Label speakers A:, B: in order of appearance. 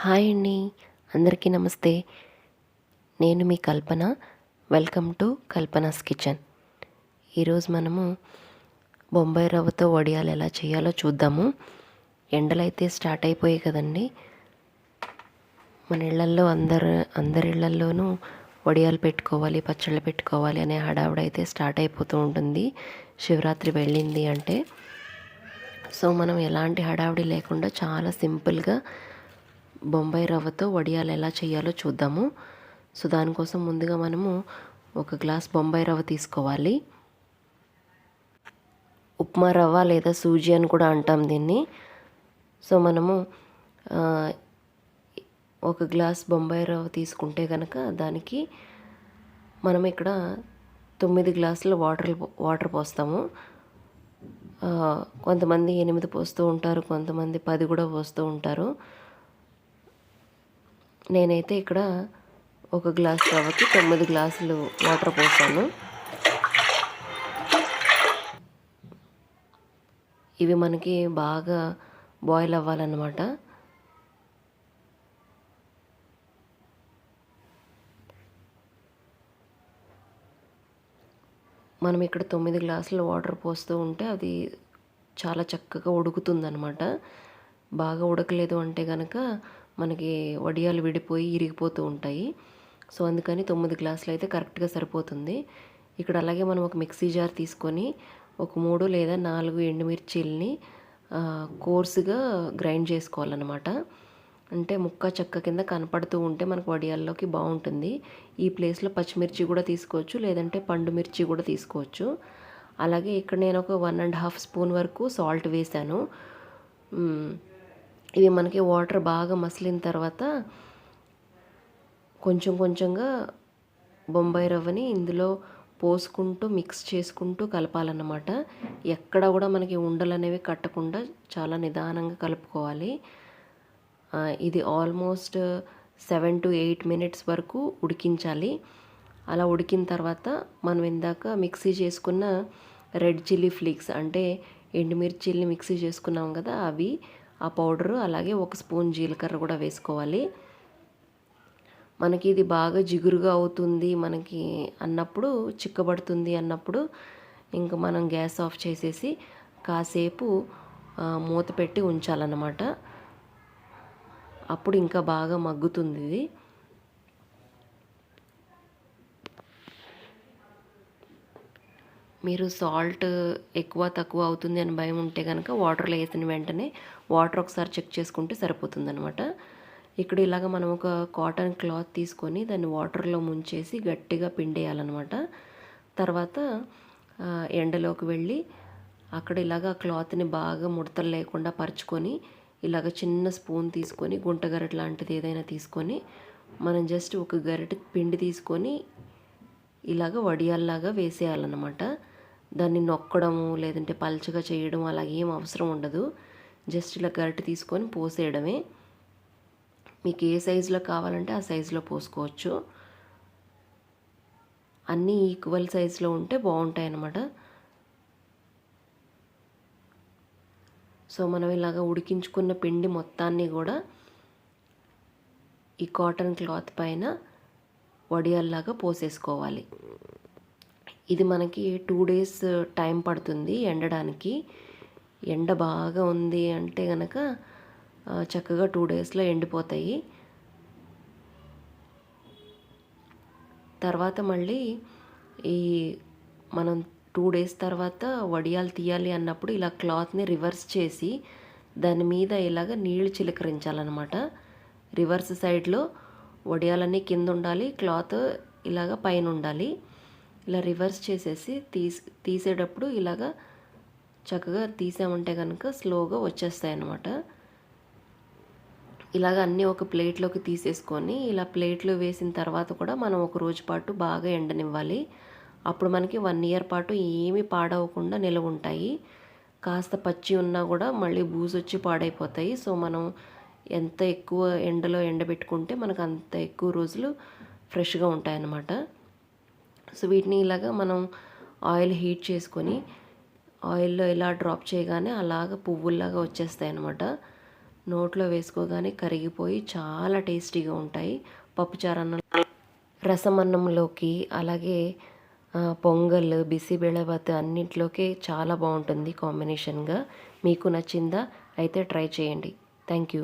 A: Hi అండి. అందరికీ నమస్తే. నేను మీ Kalpana. Welcome to Kalpana's kitchen. ఈరోజు మనము బొంబాయి రవ్వతో వడియాలు ఎలా చేయాలో చూద్దాము. ఎండలైతే స్టార్ట్ అయిపోయాయి కదండి. మన ఇళ్లల్లో అందరి ఇళ్లల్లోనూ వడియాలు పెట్టుకోవాలి, పచ్చళ్ళు పెట్టుకోవాలి అనే హడావుడైతే స్టార్ట్ అయిపోతూ ఉంటుంది శివరాత్రి వెళ్ళింది అంటే. సో మనం ఎలాంటి హడావుడి లేకుండా చాలా సింపుల్గా బొంబాయి రవ్వతో వడియాలు ఎలా చేయాలో చూద్దాము. సో దానికోసం ముందుగా మనము ఒక గ్లాస్ బొంబాయి రవ్వ తీసుకోవాలి. ఉప్మా రవ్వ లేదా సూజీ అని కూడా అంటాం దీన్ని. సో మనము ఒక గ్లాస్ బొంబాయి రవ్వ తీసుకుంటే కనుక దానికి మనం ఇక్కడ 9 గ్లాసుల వాటర్ పోస్తాము. కొంతమంది 8 పోస్తూ ఉంటారు, కొంతమంది 10 కూడా పోస్తూ ఉంటారు. నేనైతే ఇక్కడ ఒక గ్లాస్ రవ్వకి 9 గ్లాసులు వాటర్ పోసాను. ఇవి మనకి బాగా బాయిల్ అవ్వాలన్నమాట. మనం ఇక్కడ 9 గ్లాసుల వాటర్ పోస్తూ ఉంటే అది చాలా చక్కగా ఉడుకుతుందన్నమాట. బాగా ఉడకలేదు అంటే కనుక మనకి వడియాలు విడిపోయి ఇరిగిపోతూ ఉంటాయి. సో అందుకని 9 గ్లాసులు అయితే కరెక్ట్గా సరిపోతుంది. ఇక్కడ అలాగే మనం ఒక మిక్సీ జార్ తీసుకొని ఒక 3 లేదా 4 ఎండుమిర్చీలని కోర్సుగా గ్రైండ్ చేసుకోవాలన్నమాట. అంటే ముక్క చెక్క కింద కనపడుతూ ఉంటే మనకు వడియాల్లోకి బాగుంటుంది. ఈ ప్లేస్లో పచ్చిమిర్చి కూడా తీసుకోవచ్చు, లేదంటే పండు మిర్చి కూడా తీసుకోవచ్చు. అలాగే ఇక్కడ నేను ఒక 1.5 స్పూన్ వరకు సాల్ట్ వేసాను. ఇవి మనకి వాటర్ బాగా మసిలిన తర్వాత కొంచెం కొంచెంగా బొంబాయి రవ్వని ఇందులో పోసుకుంటూ మిక్స్ చేసుకుంటూ కలపాలన్నమాట. ఎక్కడ కూడా మనకి ఉండలు అనేవి కట్టకుండా చాలా నిదానంగా కలుపుకోవాలి. ఇది ఆల్మోస్ట్ 7 to 8 మినిట్స్ వరకు ఉడికించాలి. అలా ఉడికిన తర్వాత మనం ఇందాక మిక్సీ చేసుకున్న రెడ్ చిల్లీ ఫ్లేక్స్ అంటే ఎండుమిర్చిల్ని మిక్సీ చేసుకున్నాం కదా, అవి ఆ పౌడరు, అలాగే 1 స్పూన్ జీలకర్ర కూడా వేసుకోవాలి. మనకి ఇది బాగా జిగురుగా అవుతుంది మనకి అన్నప్పుడు, చిక్కబడుతుంది అన్నప్పుడు ఇంకా మనం గ్యాస్ ఆఫ్ చేసేసి కాసేపు మూత పెట్టి ఉంచాలన్నమాట. అప్పుడు ఇంకా బాగా మగ్గుతుంది ఇది. మీరు సాల్ట్ ఎక్కువ తక్కువ అవుతుంది అని భయం ఉంటే కనుక వాటర్లో వేసిన వెంటనే వాటర్ ఒకసారి చెక్ చేసుకుంటే సరిపోతుందన్నమాట. ఇక్కడ ఇలాగ మనం ఒక కాటన్ క్లాత్ తీసుకొని దాన్ని వాటర్లో ముంచేసి గట్టిగా పిండేయాలన్నమాట. తర్వాత ఎండలోకి వెళ్ళి అక్కడ ఇలాగ క్లాత్ని బాగా ముడతలు లేకుండా పరుచుకొని ఇలాగ చిన్న స్పూన్ తీసుకొని గుంట గరిటె లాంటిది ఏదైనా తీసుకొని మనం జస్ట్ ఒక గరిటె పిండి తీసుకొని ఇలాగ వడియాల్లాగా వేసేయాలన్నమాట. దాన్ని నొక్కడము లేదంటే పల్చగా చేయడం అలా ఏం అవసరం ఉండదు. జస్ట్ ఇలా గరిటె తీసుకొని పోసేయడమే. మీకు ఏ సైజులో కావాలంటే ఆ సైజులో పోసుకోవచ్చు. అన్నీ ఈక్వల్ సైజులో ఉంటే బాగుంటాయి అన్నమాట. సో మనం ఇలాగ ఉడికించుకున్న పిండి మొత్తాన్ని కూడా ఈ కాటన్ క్లాత్ పైన వడియాల్లాగా పోసేసుకోవాలి. ఇది మనకి 2 days టైం పడుతుంది ఎండడానికి. ఎండ బాగా ఉంది అంటే కనుక చక్కగా 2 daysలో ఎండిపోతాయి. తర్వాత మళ్ళీ ఈ మనం 2 days తర్వాత వడియాలు తీయాలి అన్నప్పుడు ఇలా క్లాత్ని రివర్స్ చేసి దాని మీద ఇలాగ నీళ్లు చిలకరించాలన్నమాట. రివర్స్ సైడ్లో వడియాలన్నీ కింద ఉండాలి, క్లాత్ ఇలాగ పైన ఉండాలి. ఇలా రివర్స్ చేసేసి తీసేటప్పుడు ఇలాగ చక్కగా తీసామంటే కనుక స్లోగా వచ్చేస్తాయి అన్నమాట. ఇలాగ అన్నీ ఒక ప్లేట్లోకి తీసేసుకొని ఇలా ప్లేట్లో వేసిన తర్వాత కూడా మనం ఒక రోజు పాటు బాగా ఎండనివ్వాలి. అప్పుడు మనకి 1 year పాటు ఏమీ పాడవకుండా నిలవ ఉంటాయి. కాస్త పచ్చి ఉన్నా కూడా మళ్ళీ బూజొచ్చి పాడైపోతాయి. సో మనం ఎంత ఎక్కువ ఎండలో ఎండబెట్టుకుంటే మనకు అంత ఎక్కువ రోజులు ఫ్రెష్గా ఉంటాయన్నమాట. సో వీటిని ఇలాగా మనం ఆయిల్ హీట్ చేసుకొని ఆయిల్లో ఇలా డ్రాప్ చేయగానే అలాగ పువ్వుల్లాగా వచ్చేస్తాయి అన్నమాట. నోట్లో వేసుకోగానే కరిగిపోయి చాలా టేస్టీగా ఉంటాయి. పప్పుచారు అన్నం, రసం అన్నంలోకి, అలాగే పొంగల్, బిసిబేళబాత్ అన్నింటిలోకి చాలా బాగుంటుంది కాంబినేషన్గా. మీకు నచ్చిందా? అయితే ట్రై చేయండి. Thank you.